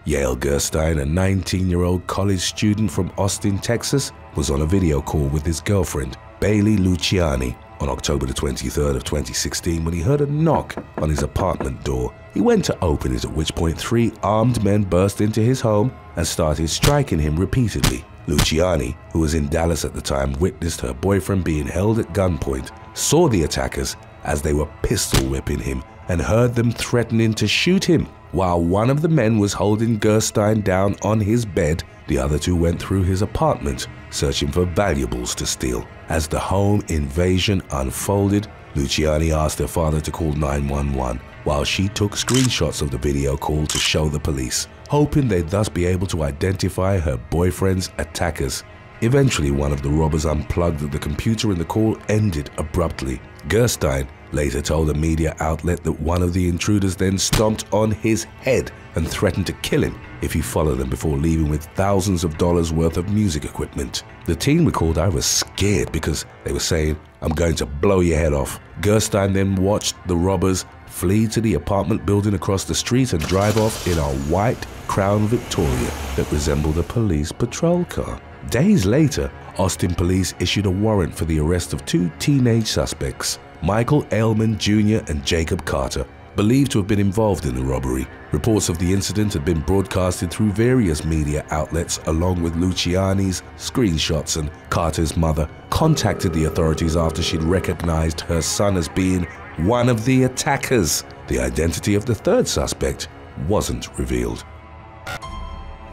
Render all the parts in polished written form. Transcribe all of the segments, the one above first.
Yale Gerstein, a 19-year-old college student from Austin, Texas, was on a video call with his girlfriend, Bailey Luciani, on October the 23rd of 2016 when he heard a knock on his apartment door. He went to open it, at which point 3 armed men burst into his home and started striking him repeatedly. Luciani, who was in Dallas at the time, witnessed her boyfriend being held at gunpoint, saw the attackers as they were pistol whipping him, and heard them threatening to shoot him. While one of the men was holding Gerstein down on his bed, the other 2 went through his apartment, searching for valuables to steal. As the home invasion unfolded, Luciani asked her father to call 911, while she took screenshots of the video call to show the police, hoping they'd thus be able to identify her boyfriend's attackers. Eventually, one of the robbers unplugged the computer and the call ended abruptly. Gerstein later told a media outlet that one of the intruders then stomped on his head and threatened to kill him if he followed them before leaving with thousands of dollars worth of music equipment. The teen recalled, "I was scared because they were saying, 'I'm going to blow your head off.'" Gerstein then watched the robbers flee to the apartment building across the street and drive off in a white Crown Victoria that resembled a police patrol car. Days later, Austin police issued a warrant for the arrest of 2 teenage suspects, Michael Aylman Jr. and Jacob Carter, believed to have been involved in the robbery. Reports of the incident had been broadcasted through various media outlets along with Luciani's screenshots, and Carter's mother contacted the authorities after she'd recognized her son as being one of the attackers. The identity of the 3rd suspect wasn't revealed.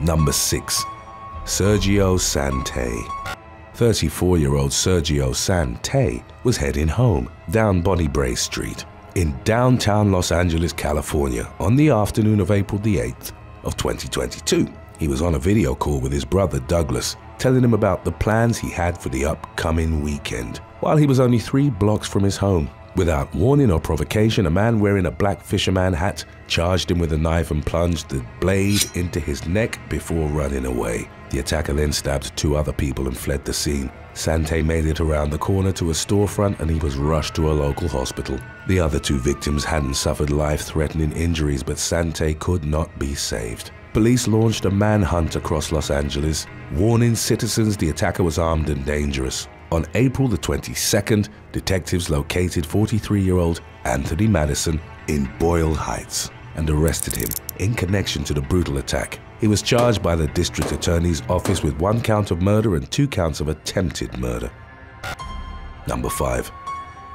Number 6. SERGIO SANTAY. 34-year-old SERGIO SANTAY was heading home down Bonnie Brae Street in downtown Los Angeles, California on the afternoon of April the 8th of 2022. He was on a video call with his brother Douglas, telling him about the plans he had for the upcoming weekend, while he was only 3 blocks from his home. Without warning or provocation, a man wearing a black fisherman hat charged him with a knife and plunged the blade into his neck before running away. The attacker then stabbed 2 other people and fled the scene. Santay made it around the corner to a storefront and he was rushed to a local hospital. The other 2 victims hadn't suffered life-threatening injuries, but Santay could not be saved. Police launched a manhunt across Los Angeles, warning citizens the attacker was armed and dangerous. On April the 22nd, detectives located 43-year-old Anthony Madison in Boyle Heights and arrested him in connection to the brutal attack. He was charged by the district attorney's office with 1 count of murder and 2 counts of attempted murder. Number 5.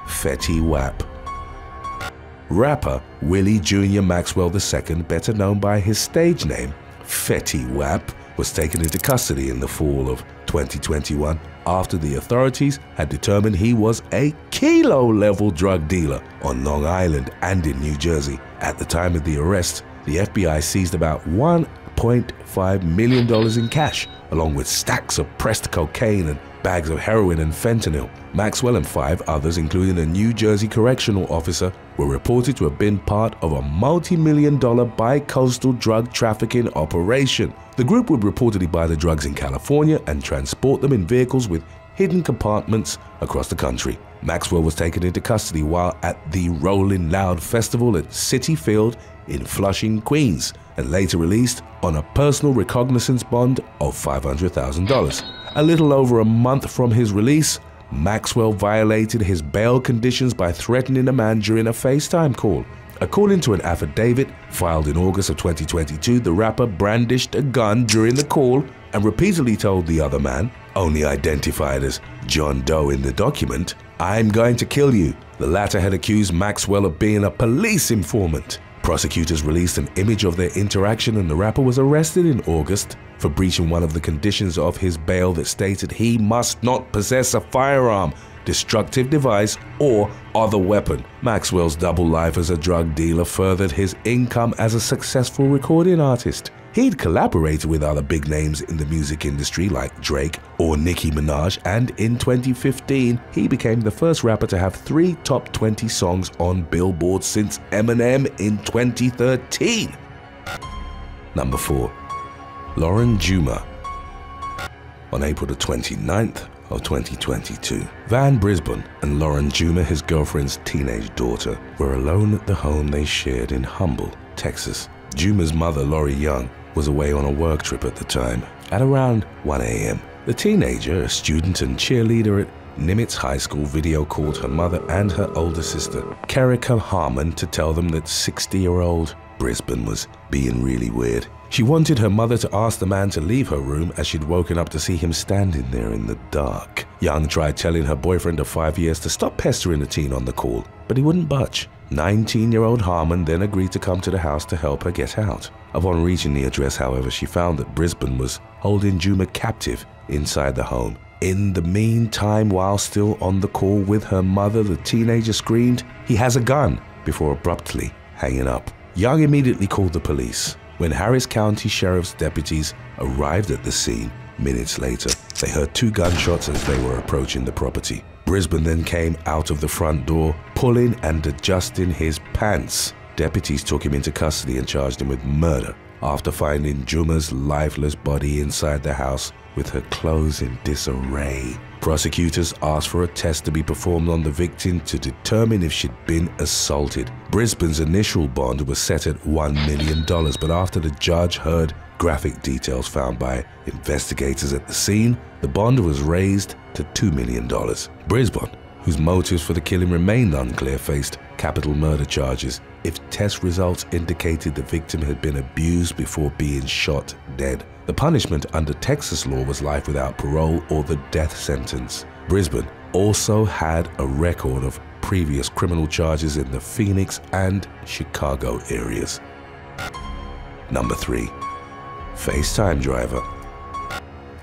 Fetty Wap. Rapper Willie Jr. Maxwell II, better known by his stage name Fetty Wap, was taken into custody in the fall of 2021 after the authorities had determined he was a kilo-level drug dealer on Long Island and in New Jersey. At the time of the arrest, the FBI seized about $1.5 million in cash, along with stacks of pressed cocaine and bags of heroin and fentanyl. Maxwell and 5 others, including a New Jersey correctional officer, were reported to have been part of a multi-million-dollar bi-coastal drug trafficking operation. The group would reportedly buy the drugs in California and transport them in vehicles with hidden compartments across the country. Maxwell was taken into custody while at the Rolling Loud Festival at Citi Field in Flushing, Queens, and later released on a personal recognizance bond of $500,000. A little over a month from his release, Maxwell violated his bail conditions by threatening a man during a FaceTime call. According to an affidavit filed in August of 2022, the rapper brandished a gun during the call and repeatedly told the other man, only identified as John Doe in the document, "I'm going to kill you." The latter had accused Maxwell of being a police informant. Prosecutors released an image of their interaction and the rapper was arrested in August for breaching one of the conditions of his bail that stated he must not possess a firearm, destructive device, or other weapon. Maxwell's double life as a drug dealer furthered his income as a successful recording artist. He'd collaborated with other big names in the music industry like Drake or Nicki Minaj, and in 2015, he became the first rapper to have 3 top 20 songs on Billboard since Eminem in 2013. Number 4. Lauren Juma. On April the 29th of 2022, Van Brisbane and Lauren Juma, his girlfriend's teenage daughter, were alone at the home they shared in Humble, Texas. Juma's mother, Lori Young, was away on a work trip at the time. At around 1 a.m., the teenager, a student and cheerleader at Nimitz High School, video called her mother and her older sister, Kerika Harmon, to tell them that 60-year-old Brisbane was being really weird. She wanted her mother to ask the man to leave her room as she'd woken up to see him standing there in the dark. Young tried telling her boyfriend of 5 years to stop pestering the teen on the call, but he wouldn't budge. 19-year-old Harmon then agreed to come to the house to help her get out. Upon reaching the address, however, she found that Brisbane was holding Juma captive inside the home. In the meantime, while still on the call with her mother, the teenager screamed, "He has a gun," before abruptly hanging up. Young immediately called the police. When Harris County Sheriff's deputies arrived at the scene minutes later, they heard 2 gunshots as they were approaching the property. Brisbane then came out of the front door, pulling and adjusting his pants. Deputies took him into custody and charged him with murder after finding Juma's lifeless body inside the house with her clothes in disarray. Prosecutors asked for a test to be performed on the victim to determine if she'd been assaulted. Brisbane's initial bond was set at $1 million, but after the judge heard graphic details found by investigators at the scene, the bond was raised to $2 million. Brisbane, whose motives for the killing remained unclear, faced capital murder charges if test results indicated the victim had been abused before being shot dead. The punishment under Texas law was life without parole or the death sentence. Brisbane also had a record of previous criminal charges in the Phoenix and Chicago areas. Number 3. FaceTime driver.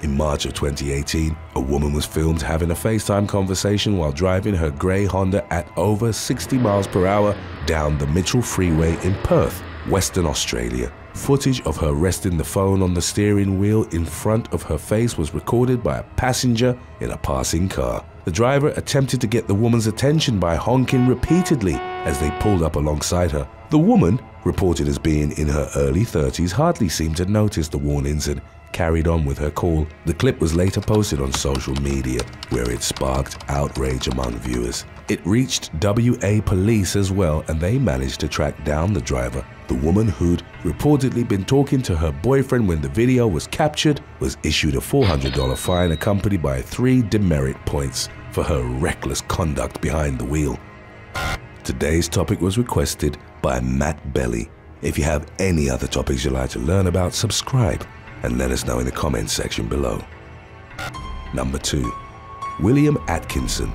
In March of 2018, a woman was filmed having a FaceTime conversation while driving her grey Honda at over 60 miles per hour down the Mitchell Freeway in Perth, Western Australia. Footage of her resting the phone on the steering wheel in front of her face was recorded by a passenger in a passing car. The driver attempted to get the woman's attention by honking repeatedly as they pulled up alongside her. The woman, reported as being in her early 30s, hardly seemed to notice the warnings and carried on with her call. The clip was later posted on social media, where it sparked outrage among viewers. It reached WA police as well, and they managed to track down the driver. The woman, who'd reportedly been talking to her boyfriend when the video was captured, was issued a $400 fine accompanied by 3 demerit points for her reckless conduct behind the wheel. Today's topic was requested by Matt Belly. If you have any other topics you'd like to learn about, subscribe and let us know in the comments section below. Number 2. William Atkinson.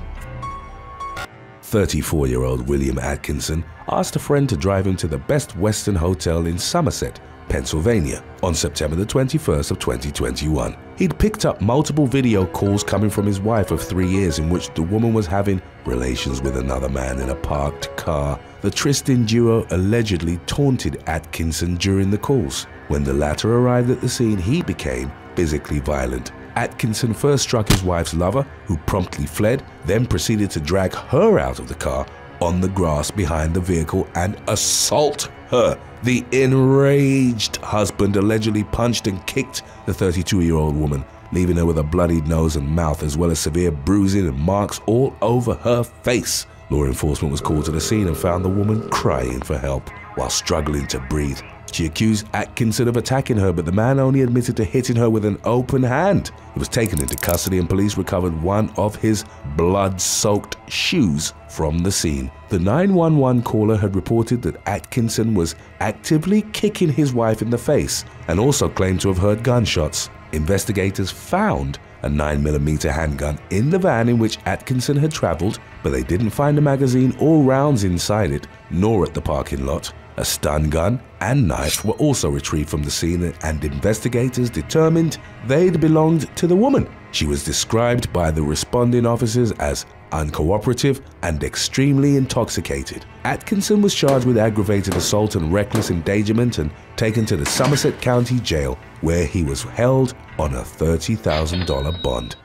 34-year-old William Atkinson asked a friend to drive him to the Best Western Hotel in Somerset, Pennsylvania, on September the 21st of 2021. He'd picked up multiple video calls coming from his wife of 3 years in which the woman was having relations with another man in a parked car. The Tristan duo allegedly taunted Atkinson during the calls. When the latter arrived at the scene, he became physically violent. Atkinson first struck his wife's lover, who promptly fled, then proceeded to drag her out of the car on the grass behind the vehicle and assault her. The enraged husband allegedly punched and kicked the 32-year-old woman, leaving her with a bloodied nose and mouth, as well as severe bruising and marks all over her face. Law enforcement was called to the scene and found the woman crying for help while struggling to breathe. She accused Atkinson of attacking her, but the man only admitted to hitting her with an open hand. He was taken into custody and police recovered one of his blood-soaked shoes from the scene. The 911 caller had reported that Atkinson was actively kicking his wife in the face and also claimed to have heard gunshots. Investigators found a 9mm handgun in the van in which Atkinson had traveled, but they didn't find a magazine or rounds inside it, nor at the parking lot. A stun gun and knife were also retrieved from the scene, and investigators determined they'd belonged to the woman. She was described by the responding officers as uncooperative and extremely intoxicated. Atkinson was charged with aggravated assault and reckless endangerment and taken to the Somerset County Jail, where he was held on a $30,000 bond.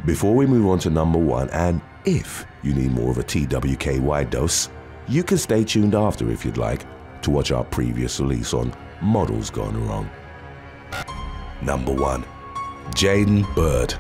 Before we move on to number 1, and if you need more of a TWKY dose, you can stay tuned after if you'd like to watch our previous release on models gone wrong. Number 1. Jaden Bird.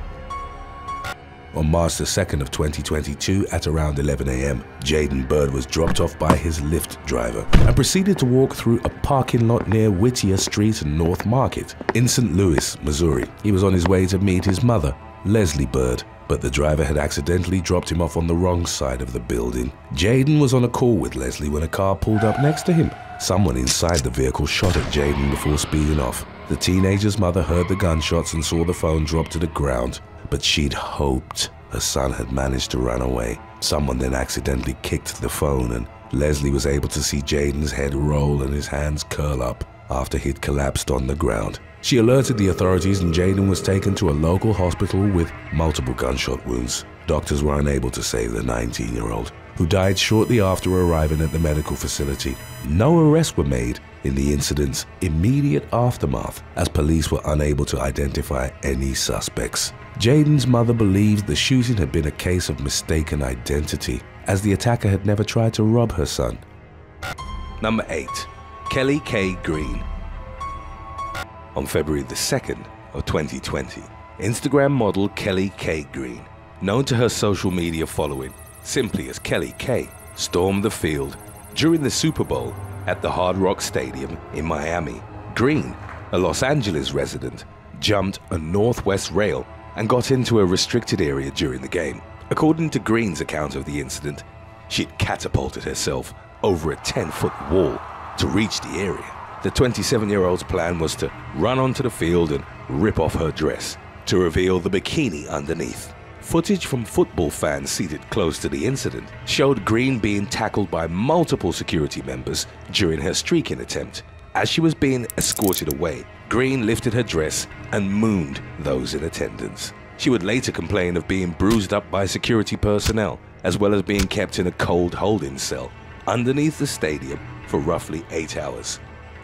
On March the 2nd of 2022 at around 11 a.m., Jaden Bird was dropped off by his Lyft driver and proceeded to walk through a parking lot near Whittier Street and North Market in St. Louis, Missouri. He was on his way to meet his mother, Leslie Bird, but the driver had accidentally dropped him off on the wrong side of the building. Jaden was on a call with Leslie when a car pulled up next to him. Someone inside the vehicle shot at Jaden before speeding off. The teenager's mother heard the gunshots and saw the phone drop to the ground, but she'd hoped her son had managed to run away. Someone then accidentally kicked the phone, and Leslie was able to see Jaden's head roll and his hands curl up after he'd collapsed on the ground. She alerted the authorities and Jaden was taken to a local hospital with multiple gunshot wounds. Doctors were unable to save the 19-year-old, who died shortly after arriving at the medical facility. No arrests were made in the incident's immediate aftermath, as police were unable to identify any suspects. Jaden's mother believes the shooting had been a case of mistaken identity, as the attacker had never tried to rob her son. Number 8. Kelly K. Green. On February the 2nd of 2020, Instagram model Kelly K. Green, known to her social media following simply as Kelly K, stormed the field during the Super Bowl at the Hard Rock Stadium in Miami. Green, a Los Angeles resident, jumped a northwest rail and got into a restricted area during the game. According to Green's account of the incident, she'd catapulted herself over a 10-foot wall to reach the area. The 27-year-old's plan was to run onto the field and rip off her dress to reveal the bikini underneath. Footage from football fans seated close to the incident showed Green being tackled by multiple security members during her streaking attempt. As she was being escorted away, Green lifted her dress and mooned those in attendance. She would later complain of being bruised up by security personnel, as well as being kept in a cold holding cell underneath the stadium for roughly 8 hours.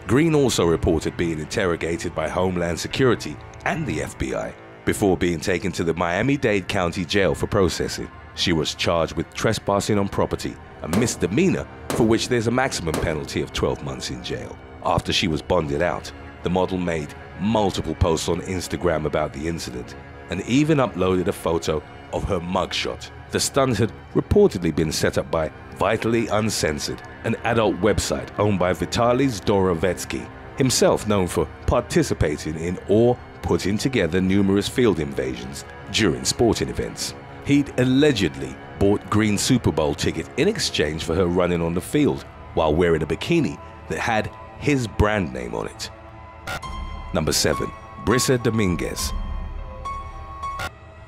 Green also reported being interrogated by Homeland Security and the FBI before being taken to the Miami-Dade County Jail for processing. She was charged with trespassing on property, a misdemeanor for which there's a maximum penalty of 12 months in jail. After she was bonded out, the model made multiple posts on Instagram about the incident and even uploaded a photo of her mugshot. The stunt had reportedly been set up by Vitally Uncensored, an adult website owned by Vitaly Zdorovetsky, himself known for participating in or putting together numerous field invasions during sporting events. He'd allegedly bought Green's Super Bowl ticket in exchange for her running on the field while wearing a bikini that had his brand name on it. Number 7. Brisa Dominguez.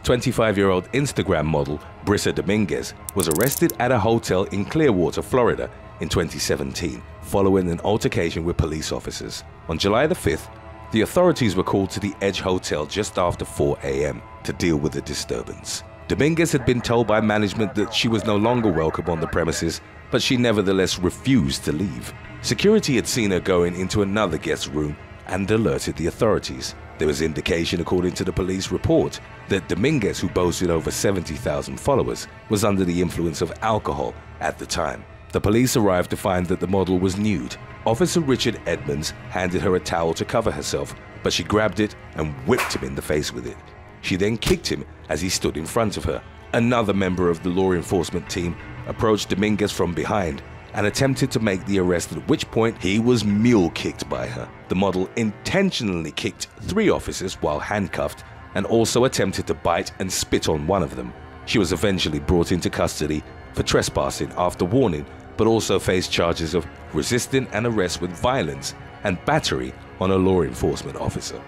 25-year-old Instagram model Brisa Dominguez was arrested at a hotel in Clearwater, Florida in 2017 following an altercation with police officers. On July the 5th, the authorities were called to the Edge Hotel just after 4 a.m. to deal with the disturbance. Dominguez had been told by management that she was no longer welcome on the premises, but she nevertheless refused to leave. Security had seen her going into another guest room and alerted the authorities. There was indication, according to the police report, that Dominguez, who boasted over 70,000 followers, was under the influence of alcohol at the time. The police arrived to find that the model was nude. Officer Richard Edmonds handed her a towel to cover herself, but she grabbed it and whipped him in the face with it. She then kicked him as he stood in front of her. Another member of the law enforcement team approached Dominguez from behind and attempted to make the arrest, at which point he was mule-kicked by her. The model intentionally kicked 3 officers while handcuffed and also attempted to bite and spit on one of them. She was eventually brought into custody for trespassing after warning, but also faced charges of resisting an arrest with violence and battery on a law enforcement officer.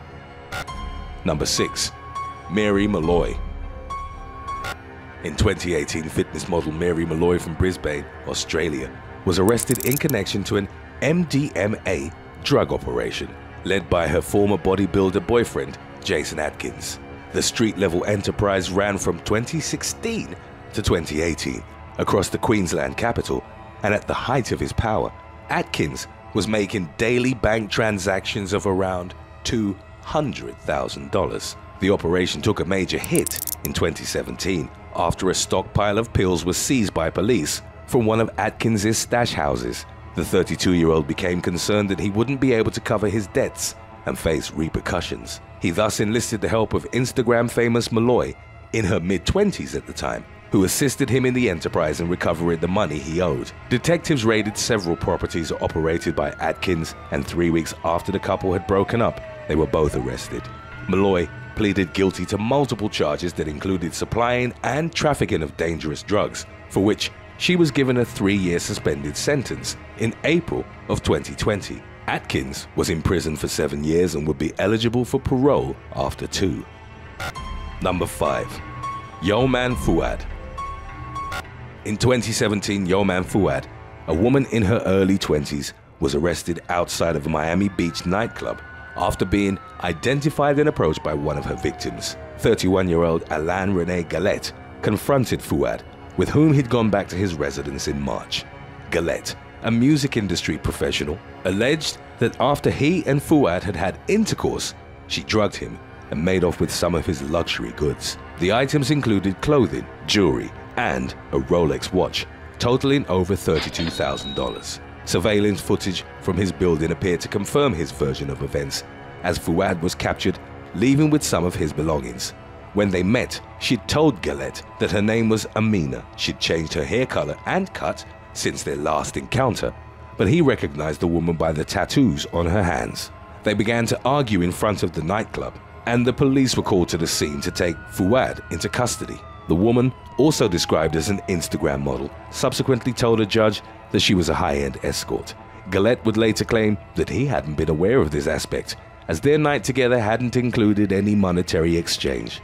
Number 6. Mary Molloy. In 2018, fitness model Mary Molloy from Brisbane, Australia, was arrested in connection to an MDMA drug operation led by her former bodybuilder boyfriend, Jason Atkins. The street-level enterprise ran from 2016 to 2018 across the Queensland capital, and at the height of his power, Atkins was making daily bank transactions of around $200,000. The operation took a major hit in 2017 after a stockpile of pills was seized by police from one of Atkins' stash houses. The 32-year-old became concerned that he wouldn't be able to cover his debts and face repercussions. He thus enlisted the help of Instagram famous Molloy in her mid-20s at the time, who assisted him in the enterprise and recovering the money he owed. Detectives raided several properties operated by Atkins, and 3 weeks after the couple had broken up, they were both arrested. Molloy pleaded guilty to multiple charges that included supplying and trafficking of dangerous drugs, for which she was given a 3-year suspended sentence in April of 2020. Atkins was imprisoned for 7 years and would be eligible for parole after 2. Number 5. Yo Man Fuad. In 2017, Yo Man Fuad, a woman in her early 20s, was arrested outside of a Miami Beach nightclub after being identified and approached by one of her victims. 31-year-old Alain Rene Galette confronted Fuad, with whom he'd gone back to his residence in March. Galette, a music industry professional, alleged that after he and Fuad had had intercourse, she drugged him and made off with some of his luxury goods. The items included clothing, jewelry, and a Rolex watch, totaling over $32,000. Surveillance footage from his building appeared to confirm his version of events, as Fuad was captured leaving with some of his belongings. When they met, she'd told Galette that her name was Amina. She'd changed her hair color and cut since their last encounter, but he recognized the woman by the tattoos on her hands. They began to argue in front of the nightclub, and the police were called to the scene to take Fuad into custody. The woman, also described as an Instagram model, subsequently told a judge that she was a high-end escort. Galette would later claim that he hadn't been aware of this aspect, as their night together hadn't included any monetary exchange.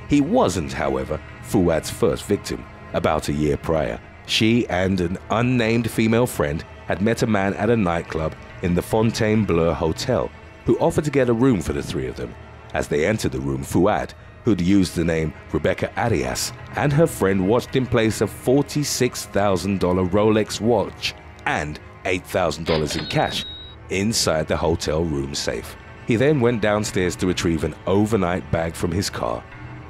He wasn't, however, Fuad's first victim. About a year prior, she and an unnamed female friend had met a man at a nightclub in the Fontainebleau Hotel, who offered to get a room for the three of them. As they entered the room, Fuad, who'd used the name Rebecca Arias, and her friend watched him place a $46,000 Rolex watch and $8,000 in cash inside the hotel room safe. He then went downstairs to retrieve an overnight bag from his car.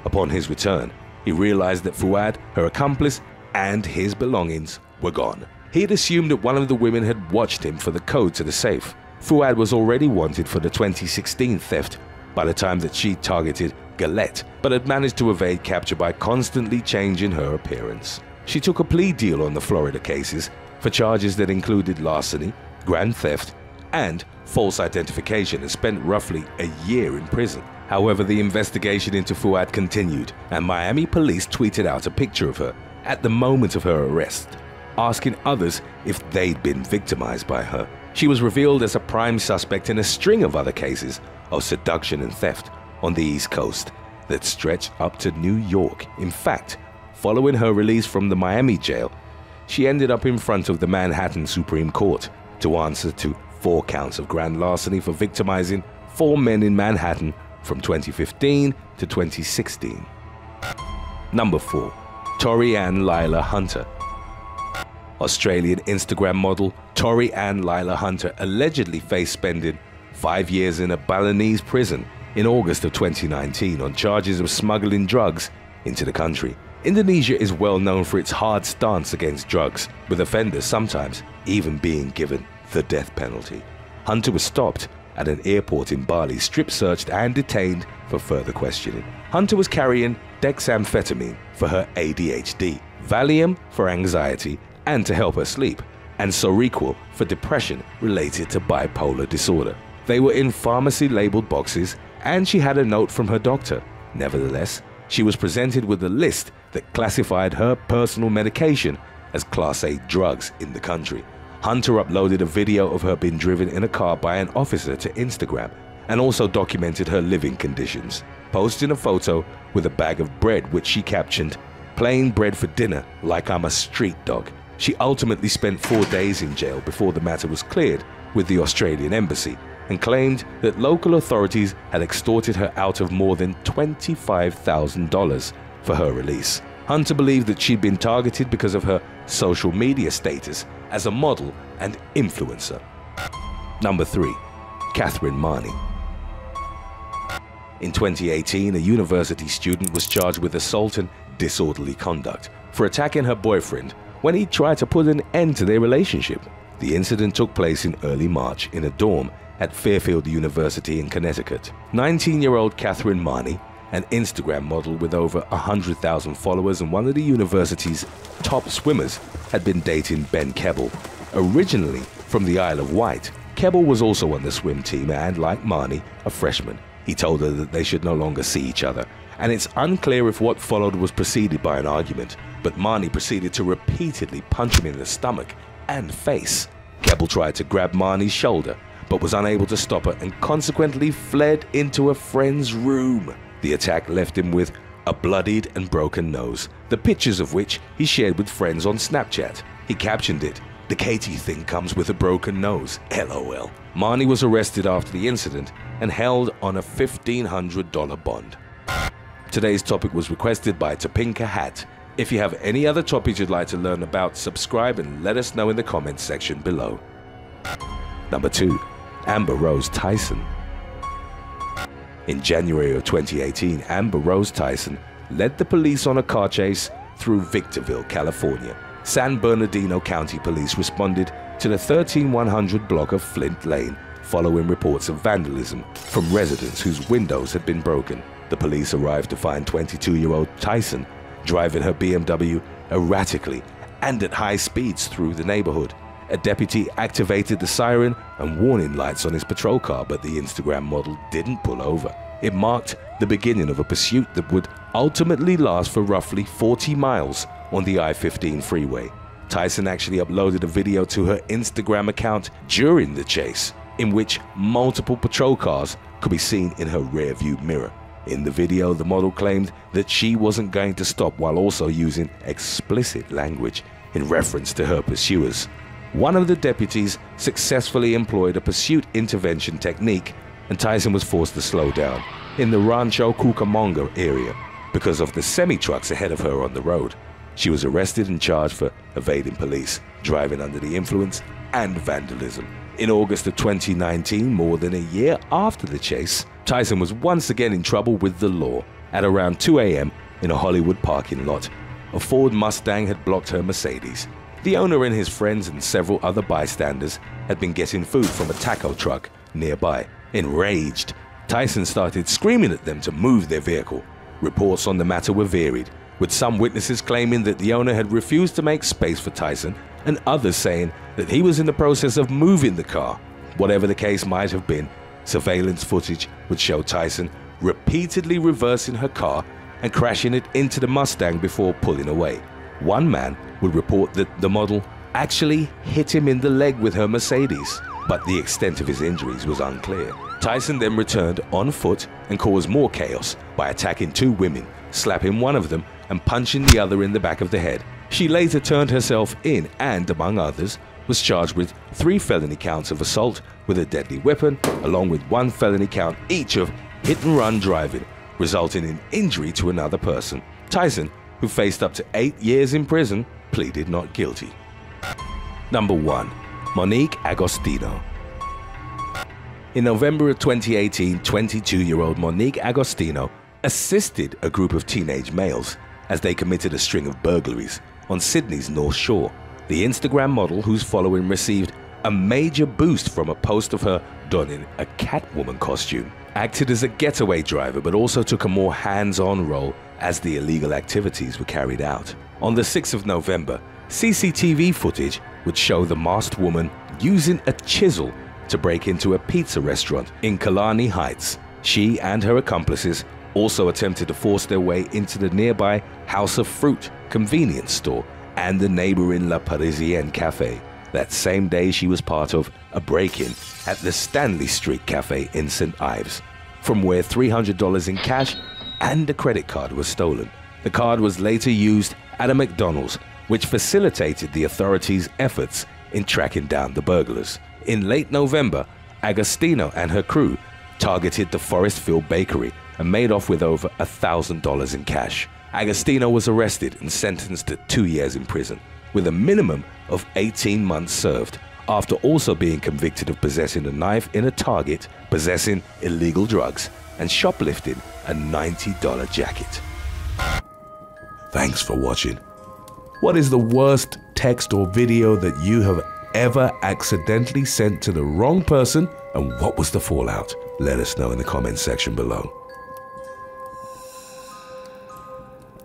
Upon his return, he realized that Fuad, her accomplice, and his belongings were gone. He had assumed that one of the women had watched him for the code to the safe. Fuad was already wanted for the 2016 theft by the time that she targeted Galette, but had managed to evade capture by constantly changing her appearance. She took a plea deal on the Florida cases for charges that included larceny, grand theft, and false identification, and spent roughly a year in prison. However, the investigation into Fuad continued, and Miami police tweeted out a picture of her at the moment of her arrest, asking others if they'd been victimized by her. She was revealed as a prime suspect in a string of other cases of seduction and theft on the East Coast that stretched up to New York. In fact, following her release from the Miami jail, she ended up in front of the Manhattan Supreme Court to answer to 4 counts of grand larceny for victimizing 4 men in Manhattan from 2015 to 2016. Number 4. Tori Ann Lila Hunter. Australian Instagram model Tori Ann Lila Hunter allegedly faced spending 5 years in a Balinese prison in August of 2019 on charges of smuggling drugs into the country. Indonesia is well known for its hard stance against drugs, with offenders sometimes even being given the death penalty. Hunter was stopped at an airport in Bali, strip-searched and detained for further questioning. Hunter was carrying dexamphetamine for her ADHD, Valium for anxiety and to help her sleep, and Seroquel for depression related to bipolar disorder. They were in pharmacy-labeled boxes, and she had a note from her doctor. Nevertheless, she was presented with a list that classified her personal medication as Class A drugs in the country. Hunter uploaded a video of her being driven in a car by an officer to Instagram, and also documented her living conditions, posting a photo with a bag of bread which she captioned, "Plain bread for dinner, like I'm a street dog." She ultimately spent 4 days in jail before the matter was cleared with the Australian embassy, and claimed that local authorities had extorted her out of more than $25,000 for her release. Hunter believed that she'd been targeted because of her social media status as a model and influencer. Number 3. Catherine Marnie. In 2018, a university student was charged with assault and disorderly conduct for attacking her boyfriend when he tried to put an end to their relationship. The incident took place in early March in a dorm at Fairfield University in Connecticut. 19-year-old Catherine Marnie an Instagram model with over 100,000 followers and one of the university's top swimmers, had been dating Ben Keble. Originally from the Isle of Wight, Keble was also on the swim team and, like Marnie, a freshman. He told her that they should no longer see each other, and it's unclear if what followed was preceded by an argument, but Marnie proceeded to repeatedly punch him in the stomach and face. Keble tried to grab Marnie's shoulder, but was unable to stop her and consequently fled into a friend's room. The attack left him with a bloodied and broken nose, the pictures of which he shared with friends on Snapchat. He captioned it, "The Katie thing comes with a broken nose, LOL." Marnie was arrested after the incident and held on a $1,500 bond. Today's topic was requested by Topinka Hat. If you have any other topics you'd like to learn about, subscribe and let us know in the comments section below. Number 2. Amber Rose Tyson. In January of 2018, Amber Rose Tyson led the police on a car chase through Victorville, California. San Bernardino County Police responded to the 13100 block of Flint Lane following reports of vandalism from residents whose windows had been broken. The police arrived to find 22-year-old Tyson driving her BMW erratically and at high speeds through the neighborhood. A deputy activated the siren and warning lights on his patrol car, but the Instagram model didn't pull over. It marked the beginning of a pursuit that would ultimately last for roughly 40 miles on the I-15 freeway. Tyson actually uploaded a video to her Instagram account during the chase, in which multiple patrol cars could be seen in her rearview mirror. In the video, the model claimed that she wasn't going to stop while also using explicit language in reference to her pursuers. One of the deputies successfully employed a pursuit intervention technique, and Tyson was forced to slow down in the Rancho Cucamonga area because of the semi-trucks ahead of her on the road. She was arrested and charged for evading police, driving under the influence, and vandalism. In August of 2019, more than a year after the chase, Tyson was once again in trouble with the law. At around 2 a.m. in a Hollywood parking lot, a Ford Mustang had blocked her Mercedes. The owner and his friends and several other bystanders had been getting food from a taco truck nearby. Enraged, Tyson started screaming at them to move their vehicle. Reports on the matter were varied, with some witnesses claiming that the owner had refused to make space for Tyson and others saying that he was in the process of moving the car. Whatever the case might have been, surveillance footage would show Tyson repeatedly reversing her car and crashing it into the Mustang before pulling away. One man would report that the model actually hit him in the leg with her Mercedes, but the extent of his injuries was unclear. Tyson then returned on foot and caused more chaos by attacking 2 women, slapping one of them and punching the other in the back of the head. She later turned herself in and, among others, was charged with 3 felony counts of assault with a deadly weapon, along with 1 felony count each of hit-and-run driving, resulting in injury to another person. Tyson, who faced up to 8 years in prison, pleaded not guilty. Number 1. Monique Agostino. In November of 2018, 22-year-old Monique Agostino assisted a group of teenage males as they committed a string of burglaries on Sydney's North Shore. The Instagram model, whose following received a major boost from a post of her donning a Catwoman costume, acted as a getaway driver but also took a more hands-on role as the illegal activities were carried out. On the 6th of November, CCTV footage would show the masked woman using a chisel to break into a pizza restaurant in Killarney Heights. She and her accomplices also attempted to force their way into the nearby House of Fruit convenience store and the neighboring La Parisienne Cafe. That same day, she was part of a break-in at the Stanley Street Cafe in St. Ives, from where $300 in cash and a credit card was stolen. The card was later used at a McDonald's, which facilitated the authorities' efforts in tracking down the burglars. In late November, Agostino and her crew targeted the Forestville Bakery and made off with over $1,000 in cash. Agostino was arrested and sentenced to 2 years in prison, with a minimum of 18 months served, after also being convicted of possessing a knife in a Target, possessing illegal drugs, and shoplifting a $90 jacket. Thanks for watching. What is the worst text or video that you have ever accidentally sent to the wrong person, and what was the fallout? Let us know in the comments section below.